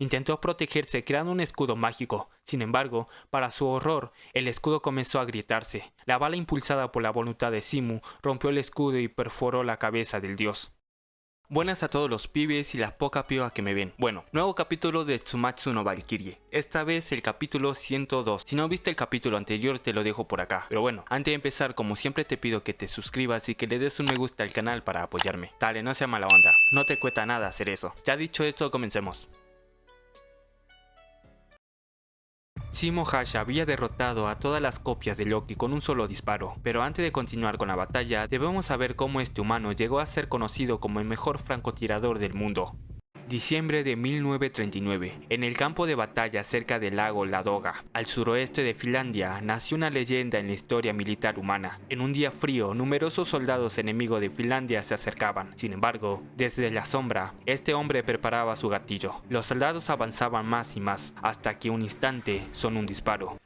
Intentó protegerse creando un escudo mágico. Sin embargo, para su horror, el escudo comenzó a agrietarse. La bala impulsada por la voluntad de Simu rompió el escudo y perforó la cabeza del dios. Buenas a todos los pibes y la poca piba que me ven. Bueno, nuevo capítulo de Tsumatsu no Valkyrie. Esta vez el capítulo 102. Si no viste el capítulo anterior te lo dejo por acá. Pero bueno, antes de empezar, como siempre te pido que te suscribas y que le des un me gusta al canal para apoyarme. Dale, no sea mala onda. No te cuesta nada hacer eso. Ya dicho esto, comencemos. Shimo Hasha había derrotado a todas las copias de Loki con un solo disparo, pero antes de continuar con la batalla debemos saber cómo este humano llegó a ser conocido como el mejor francotirador del mundo. Diciembre de 1939, en el campo de batalla cerca del lago Ladoga, al suroeste de Finlandia, nació una leyenda en la historia militar humana. En un día frío, numerosos soldados enemigos de Finlandia se acercaban. Sin embargo, desde la sombra, este hombre preparaba su gatillo. Los soldados avanzaban más y más, hasta que un instante sonó un disparo.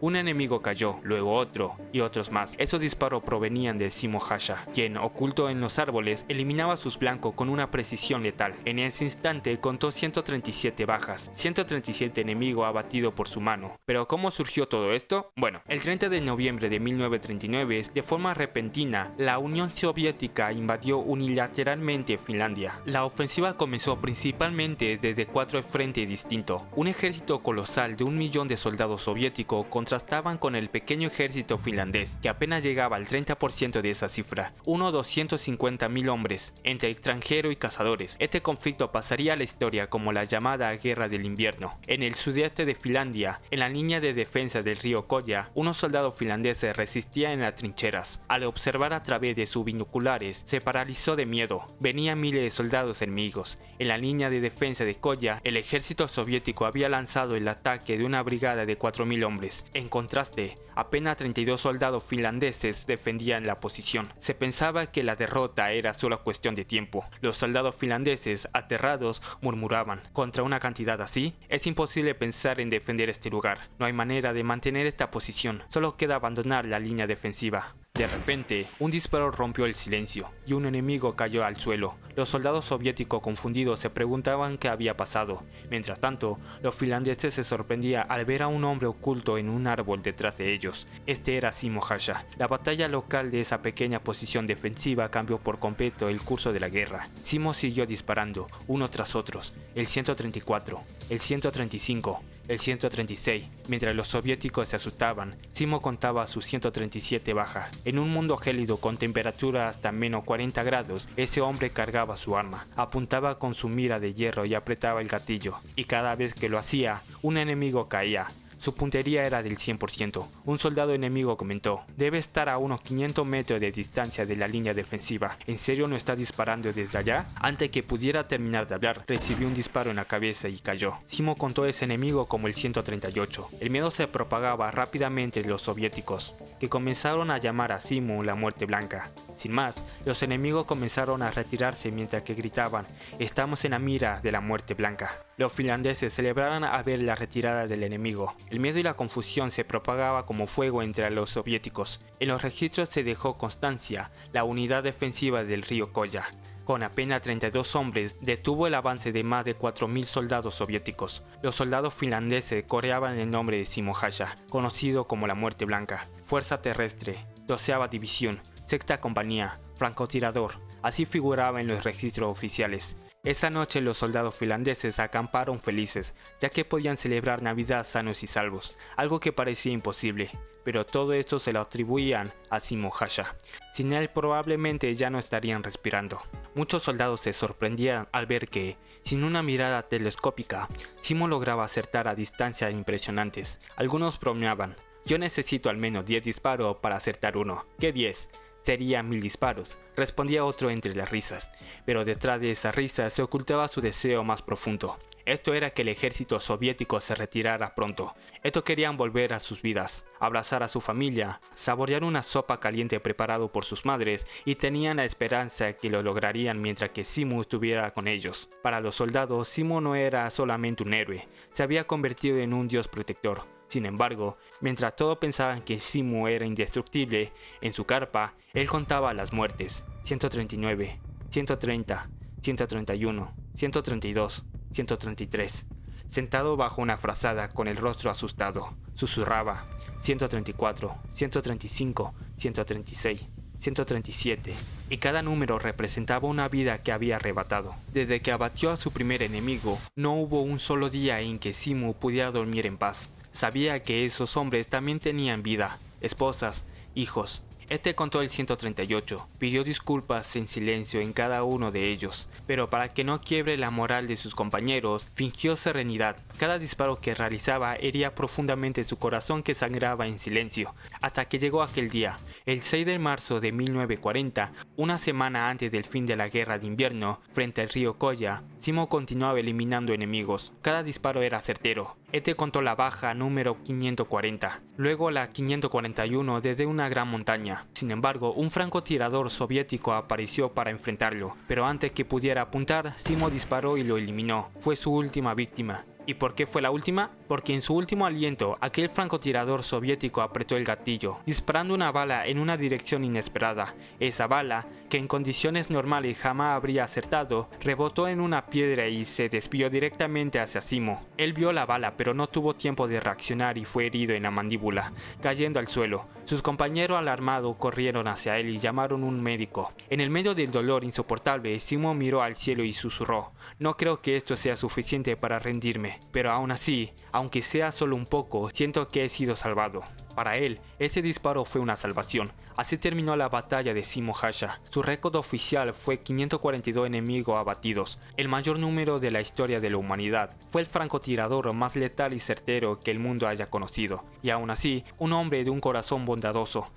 Un enemigo cayó, luego otro, y otros más. Esos disparos provenían de Shimo Hasha, quien, oculto en los árboles, eliminaba a sus blancos con una precisión letal. En ese instante contó 137 bajas, 137 enemigos abatidos por su mano. ¿Pero cómo surgió todo esto? Bueno, el 30 de noviembre de 1939, de forma repentina, la Unión Soviética invadió unilateralmente Finlandia. La ofensiva comenzó principalmente desde 4 frentes distintos. Un ejército colosal de 1 millón de soldados soviéticos contrastaban con el pequeño ejército finlandés, que apenas llegaba al 30% de esa cifra, unos 250.000 hombres, entre extranjeros y cazadores. Este conflicto pasaría a la historia como la llamada Guerra del Invierno. En el sudeste de Finlandia, en la línea de defensa del río Koya, unos soldados finlandeses resistían en las trincheras. Al observar a través de sus binoculares, se paralizó de miedo. Venían miles de soldados enemigos. En la línea de defensa de Koya, el ejército soviético había lanzado el ataque de una brigada de 4.000 hombres. En contraste, apenas 32 soldados finlandeses defendían la posición. Se pensaba que la derrota era solo cuestión de tiempo. Los soldados finlandeses, aterrados, murmuraban: contra una cantidad así, es imposible pensar en defender este lugar. No hay manera de mantener esta posición, solo queda abandonar la línea defensiva. De repente, un disparo rompió el silencio y un enemigo cayó al suelo. Los soldados soviéticos confundidos se preguntaban qué había pasado. Mientras tanto, los finlandeses se sorprendían al ver a un hombre oculto en un árbol detrás de ellos. Este era Shimo Hasha. La batalla local de esa pequeña posición defensiva cambió por completo el curso de la guerra. Shimo siguió disparando, uno tras otros, el 134, el 135, el 136. Mientras los soviéticos se asustaban, Shimo contaba sus 137 bajas. En un mundo gélido con temperatura hasta menos 40 grados, ese hombre cargaba su arma, apuntaba con su mira de hierro y apretaba el gatillo, y cada vez que lo hacía, un enemigo caía. Su puntería era del 100%. Un soldado enemigo comentó: debe estar a unos 500 metros de distancia de la línea defensiva. ¿En serio no está disparando desde allá? Antes que pudiera terminar de hablar, recibió un disparo en la cabeza y cayó. Shimo contó a ese enemigo como el 138. El miedo se propagaba rápidamente en los soviéticos, que comenzaron a llamar a Shimo la muerte blanca. Sin más, los enemigos comenzaron a retirarse mientras que gritaban: estamos en la mira de la muerte blanca. Los finlandeses celebraron a ver la retirada del enemigo. El miedo y la confusión se propagaba como fuego entre los soviéticos. En los registros se dejó constancia: la unidad defensiva del río Koya, con apenas 32 hombres, detuvo el avance de más de 4.000 soldados soviéticos. Los soldados finlandeses coreaban el nombre de Shimo Hasha, conocido como la Muerte Blanca. Fuerza Terrestre, 12ª División, 6ª Compañía, francotirador. Así figuraba en los registros oficiales. Esa noche los soldados finlandeses acamparon felices, ya que podían celebrar Navidad sanos y salvos, algo que parecía imposible, pero todo esto se lo atribuían a Shimo Hasha. Sin él probablemente ya no estarían respirando. Muchos soldados se sorprendían al ver que, sin una mirada telescópica, Shimo lograba acertar a distancias impresionantes. Algunos bromeaban: yo necesito al menos 10 disparos para acertar uno. ¿Qué 10? Sería 1000 disparos, respondía otro entre las risas, pero detrás de esa risa se ocultaba su deseo más profundo. Esto era que el ejército soviético se retirara pronto. Estos querían volver a sus vidas, abrazar a su familia, saborear una sopa caliente preparado por sus madres, y tenían la esperanza que lo lograrían mientras que Shimo estuviera con ellos. Para los soldados, Shimo no era solamente un héroe, se había convertido en un dios protector. Sin embargo, mientras todos pensaban que Shimo era indestructible, en su carpa, él contaba las muertes: 139, 130, 131, 132. 133. Sentado bajo una frazada con el rostro asustado, susurraba. 134, 135, 136, 137. Y cada número representaba una vida que había arrebatado. Desde que abatió a su primer enemigo, no hubo un solo día en que Simu pudiera dormir en paz. Sabía que esos hombres también tenían vida, esposas, hijos. Este contó el 138, pidió disculpas en silencio en cada uno de ellos, pero para que no quiebre la moral de sus compañeros, fingió serenidad. Cada disparo que realizaba hería profundamente su corazón que sangraba en silencio, hasta que llegó aquel día, el 6 de marzo de 1940, una semana antes del fin de la guerra de invierno, frente al río Colla. Simu continuaba eliminando enemigos, cada disparo era certero. Este contó la baja número 540, luego la 541 desde una gran montaña. Sin embargo, un francotirador soviético apareció para enfrentarlo, pero antes que pudiera apuntar, Simu disparó y lo eliminó. Fue su última víctima. ¿Y por qué fue la última? Porque en su último aliento, aquel francotirador soviético apretó el gatillo, disparando una bala en una dirección inesperada. Esa bala, que en condiciones normales jamás habría acertado, rebotó en una piedra y se desvió directamente hacia Simu. Él vio la bala, pero no tuvo tiempo de reaccionar y fue herido en la mandíbula, cayendo al suelo. Sus compañeros alarmados corrieron hacia él y llamaron a un médico. En el medio del dolor insoportable, Simu miró al cielo y susurró: "No creo que esto sea suficiente para rendirme, pero aún así, aunque sea solo un poco, siento que he sido salvado". Para él, ese disparo fue una salvación. Así terminó la batalla de Simu Hasha. Su récord oficial fue 542 enemigos abatidos, el mayor número de la historia de la humanidad. Fue el francotirador más letal y certero que el mundo haya conocido, y aún así, un hombre de un corazón bondadoso.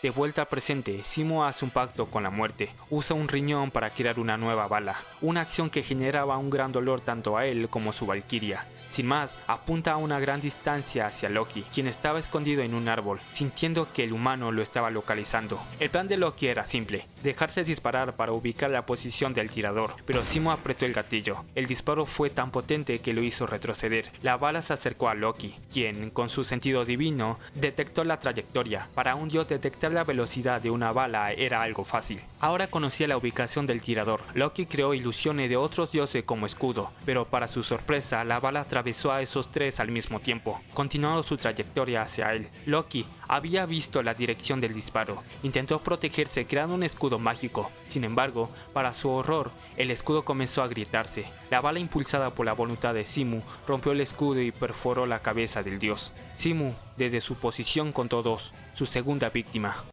De vuelta al presente, Simu hace un pacto con la muerte. Usa un riñón para crear una nueva bala, una acción que generaba un gran dolor tanto a él como a su valquiria. Sin más, apunta a una gran distancia hacia Loki, quien estaba escondido en un árbol, sintiendo que el humano lo estaba localizando. El plan de Loki era simple: dejarse disparar para ubicar la posición del tirador, pero Simu apretó el gatillo. El disparo fue tan potente que lo hizo retroceder. La bala se acercó a Loki, quien, con su sentido divino, detectó la trayectoria. Para un dios, detectar la velocidad de una bala era algo fácil. Ahora conocía la ubicación del tirador. Loki creó ilusiones de otros dioses como escudo, pero para su sorpresa, la bala atravesó a esos tres al mismo tiempo, continuando su trayectoria hacia él. Loki había visto la dirección del disparo. Intentó protegerse creando un escudo mágico. Sin embargo, para su horror, el escudo comenzó a agrietarse. La bala, impulsada por la voluntad de Simu, rompió el escudo y perforó la cabeza del dios. Simu, desde su posición, contó dos, su segunda víctima.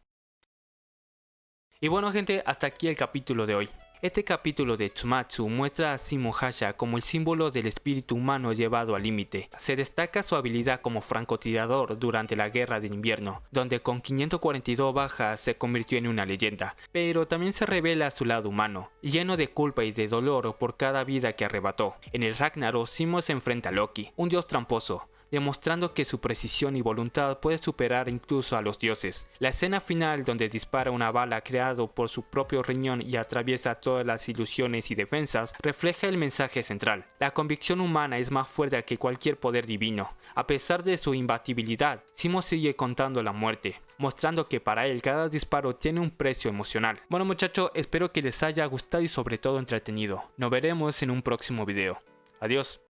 Y bueno, gente, hasta aquí el capítulo de hoy. Este capítulo de Tsumatsu muestra a Simu Hasha como el símbolo del espíritu humano llevado al límite. Se destaca su habilidad como francotirador durante la guerra de invierno, donde con 542 bajas se convirtió en una leyenda, pero también se revela su lado humano, lleno de culpa y de dolor por cada vida que arrebató. En el Ragnarok, Simu se enfrenta a Loki, un dios tramposo, demostrando que su precisión y voluntad puede superar incluso a los dioses. La escena final, donde dispara una bala creado por su propio riñón y atraviesa todas las ilusiones y defensas, refleja el mensaje central: la convicción humana es más fuerte que cualquier poder divino. A pesar de su imbatibilidad, Simu sigue contando la muerte, mostrando que para él cada disparo tiene un precio emocional. Bueno, muchachos, espero que les haya gustado y sobre todo entretenido. Nos veremos en un próximo video. Adiós.